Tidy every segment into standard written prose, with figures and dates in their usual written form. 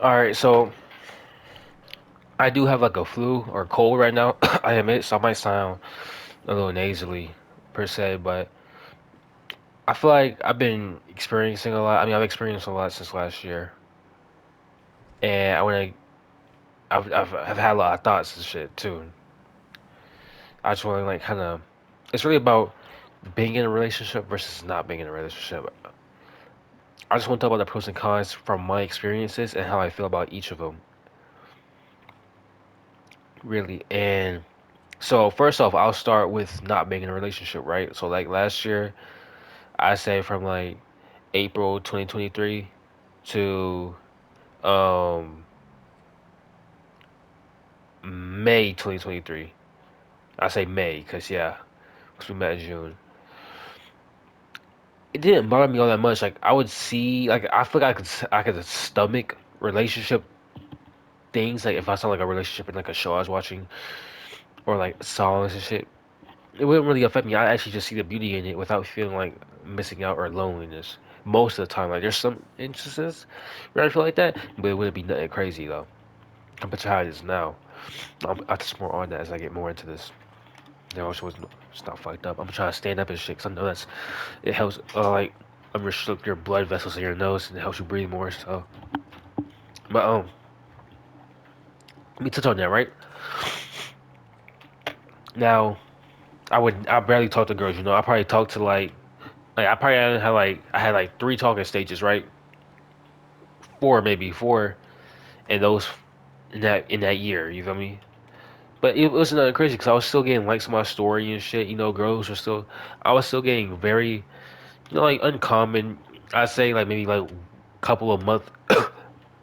All right, so I do have like a flu or cold right now. I admit, so I might sound a little nasally per se, but I feel like I've been experiencing a lot. I mean, I've experienced a lot since last year, and I want to. I've had a lot of thoughts and shit too. I just want to like kind of. It's really about being in a relationship versus not being in a relationship. I just want to talk about the pros and cons from my experiences and how I feel about each of them, really. And so first off, I'll start with not being in a relationship, right? So like last year, I say from like April 2023 to um May 2023. I say May because yeah, because we met in June. It didn't bother me all that much. Like I would see, like I feel like I could stomach relationship things. Like if I saw like a relationship in like a show I was watching or like songs and shit, it wouldn't really affect me. I actually just see the beauty in it without feeling like missing out or loneliness. Most of the time, like there's some instances where I feel like that, but it wouldn't be nothing crazy though. Compared to how it is now. I'll touch more on that as I get more into this. There also was it's not fucked up. I'm trying to stand up and shit, 'cause I know that's it helps like restrict your blood vessels in your nose and it helps you breathe more. So, but let me touch on that right now. I barely talk to girls. I probably talk to like I probably had like I had like three talking stages, right? Four maybe four, and those in that year. You feel me? But it wasn't nothing crazy because I was still getting likes on my story and shit. Girls were still I was still getting very like uncommon. I say like maybe like couple of month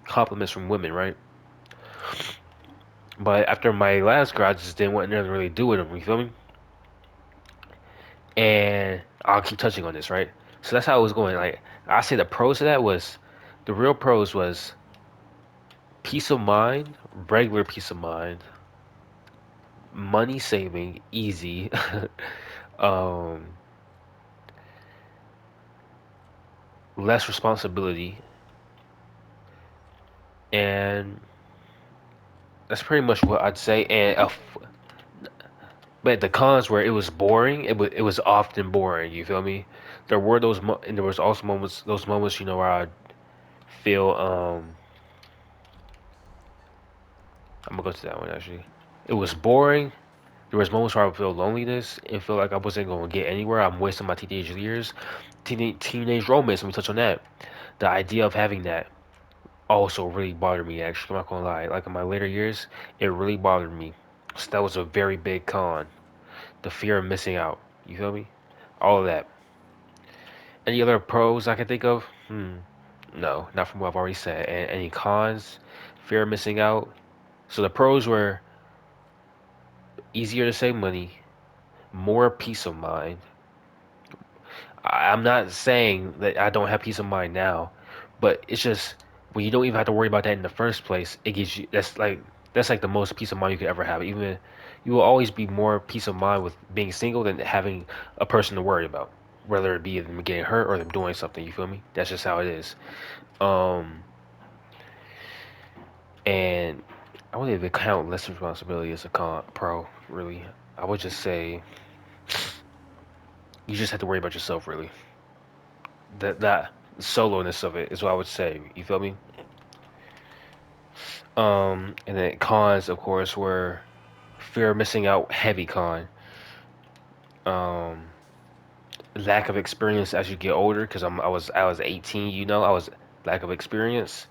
compliments from women, right? But after my last girl, I just didn't want nothing to really do with them. You feel me? And I'll keep touching on this, right? So that's how it was going. Like I say, the pros of that was the real pros was peace of mind, regular peace of mind, money saving, easy, um, less responsibility, and that's pretty much what I'd say. But the cons where it was boring, it was often boring. You feel me? There were and there was also those moments, where I feel I'm gonna go to that one actually. It was boring. There was moments where I would feel loneliness and feel like I wasn't gonna get anywhere. I'm wasting my teenage years. Teenage romance. Let me touch on that. The idea of having that also really bothered me. Actually, I'm not gonna lie. Like in my later years, it really bothered me. So that was a very big con. The fear of missing out. You feel me? All of that. Any other pros I can think of? No, not from what I've already said. And any cons? Fear of missing out. So the pros were easier to save money, more peace of mind. I'm not saying that I don't have peace of mind now, but it's just when you don't even have to worry about that in the first place, it gives you that's like the most peace of mind you could ever have. Even you will always be more peace of mind with being single than having a person to worry about, whether it be them getting hurt or them doing something. You feel me? That's just how it is. Um, and I wouldn't even count less responsibility as a pro. Really, I would just say you just have to worry about yourself. Really, that soloness of it is what I would say. You feel me? And then cons, of course, were fear of missing out, heavy con. Um, Lack of experience as you get older, because I was 18. I was lack of experience.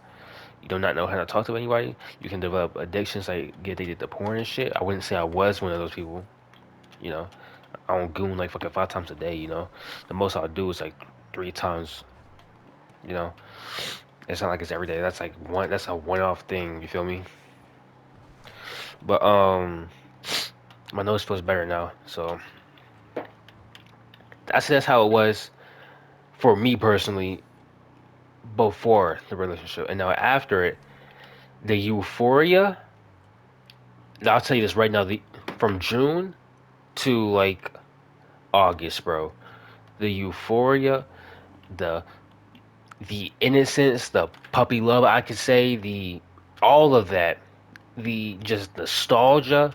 You do not know how to talk to anybody. You can develop addictions like get addicted to porn and shit. I wouldn't say I was one of those people. You know, I don't goon like fucking 5 times a day. The most I'll do is like 3 times. You know, it's not like it's every day. That's like one. That's a one-off thing. You feel me? But my nose feels better now. So that's how it was for me personally before the relationship, and now after it, the euphoria. Now I'll tell you this right now: from June to like August, bro, the euphoria, the the innocence, the puppy love, I could say, the all of that, the just nostalgia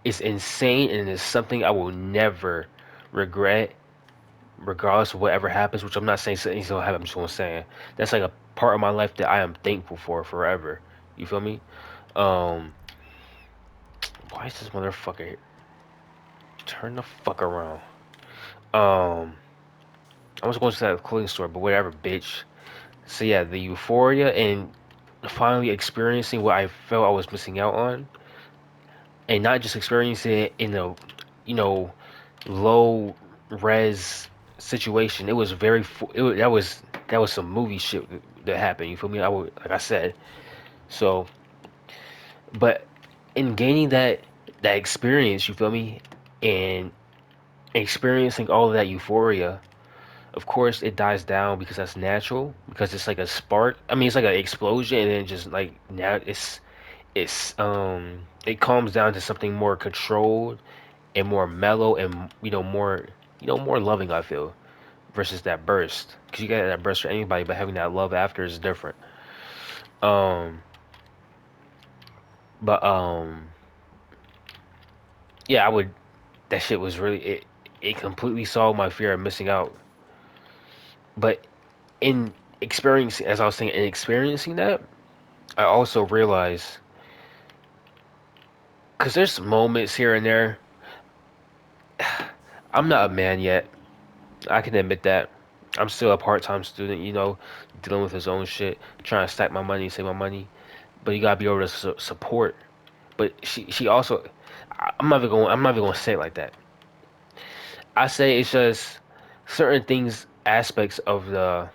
is insane and it's something I will never regret, regardless of whatever happens. Which I'm not saying anything's gonna happen. I'm just gonna say that's like a part of my life that I am thankful for forever. You feel me? Um, why is this motherfucker turn the fuck around? Um, I was going to that clothing store, but whatever, bitch. So yeah, the euphoria and finally experiencing what I felt I was missing out on, and not just experiencing it in a, you know, low res situation. It was very, that was some movie shit that happened. You feel me? I would, like I said. So, but in gaining that experience, you feel me, and experiencing all of that euphoria, of course it dies down because that's natural because it's like a spark. I mean, it's like an explosion, and then just like now it calms down to something more controlled and more mellow and more more loving. I feel versus that burst because you get that burst for anybody, but having that love after is different. Um, but yeah, I would. That shit was really it. It completely solved my fear of missing out. But in experiencing, as I was saying, in experiencing that, I also realized because there's moments here and there. I'm not a man yet. I can admit that. I'm still a part-time student, dealing with his own shit, trying to stack my money, save my money. But you gotta be able to support. But she also, I'm not even going to say it like that. I say it's just certain things, aspects of the.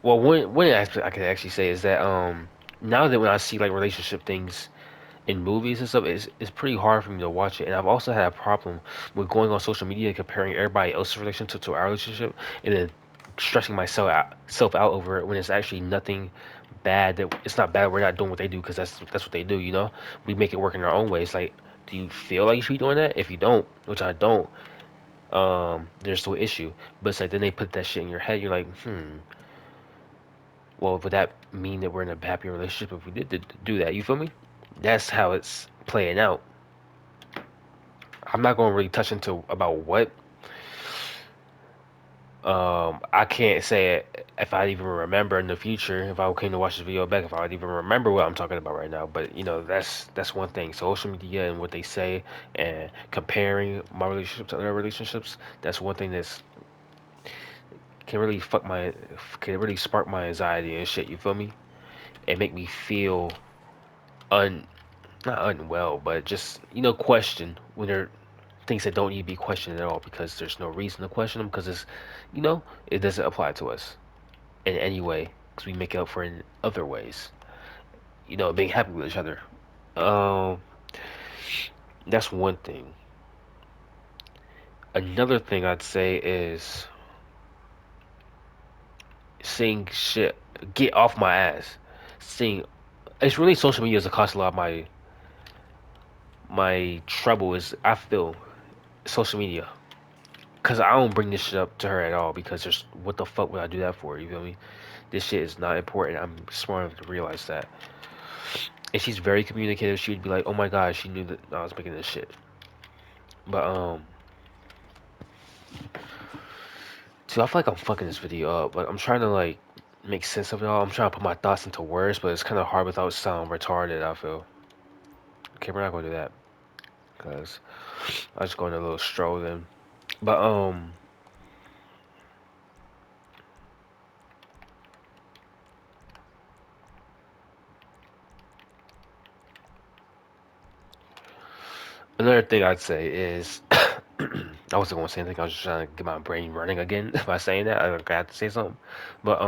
Well, one aspect I could actually say is that now that when I see like relationship things in movies and stuff, it's pretty hard for me to watch it. And I've also had a problem with going on social media and comparing everybody else's relationship to our relationship, and then stressing self out over it when it's actually nothing bad. That it's not bad. We're not doing what they do because that's what they do. We make it work in our own ways. Like, do you feel like you should be doing that? If you don't, which I don't, there's no issue. But it's like then they put that shit in your head. You're like, well, would that mean that we're in a happy relationship if we did do that? You feel me? That's how it's playing out. I'm not going to really touch into about what. I can't say it if I even remember in the future. If I came to watch this video back, if I would even remember what I'm talking about right now. But that's one thing. Social media and what they say and comparing my relationship to other relationships. That's one thing that's can really can really spark my anxiety and shit. You feel me? And make me feel un not unwell, but just question when there are things that don't need to be questioned at all because there's no reason to question them because it doesn't apply to us in any way because we make it up for in other ways. Being happy with each other. Um, that's one thing. Another thing I'd say is seeing shit get off my ass. Seeing it's really social media is the cause a lot of my trouble is I feel social media. Cause I don't bring this shit up to her at all because there's what the fuck would I do that for? You feel me? This shit is not important. I'm smart enough to realize that. And she's very communicative. She'd be like, "Oh my god, she knew that I was making this shit." But so I feel like I'm fucking this video up. Like I'm trying to like make sense of it all. I'm trying to put my thoughts into words, but it's kind of hard without sounding retarded. I feel. Okay, we're not gonna do that because I was just going a little stroll then. But another thing I'd say is I wasn't gonna say anything. I was just trying to get my brain running again by saying that. I got to say something. But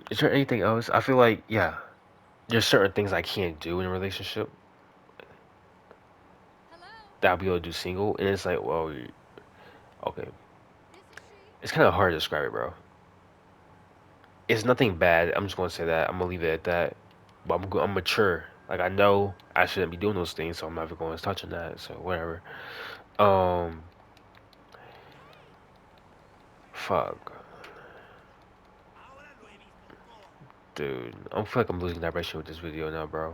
is there anything else? I feel like yeah, there's certain things I can't do in a relationship that I'll be able to do single, and it's like, well, okay, it's kind of hard to describe it, bro. It's nothing bad. I'm just gonna say that. I'm gonna leave it at that. But I'm mature. Like I know I shouldn't be doing those things, so I'm never going to touch on that. So whatever. Um, Fuck. Dude, I feel like I'm losing direction with this video now, bro.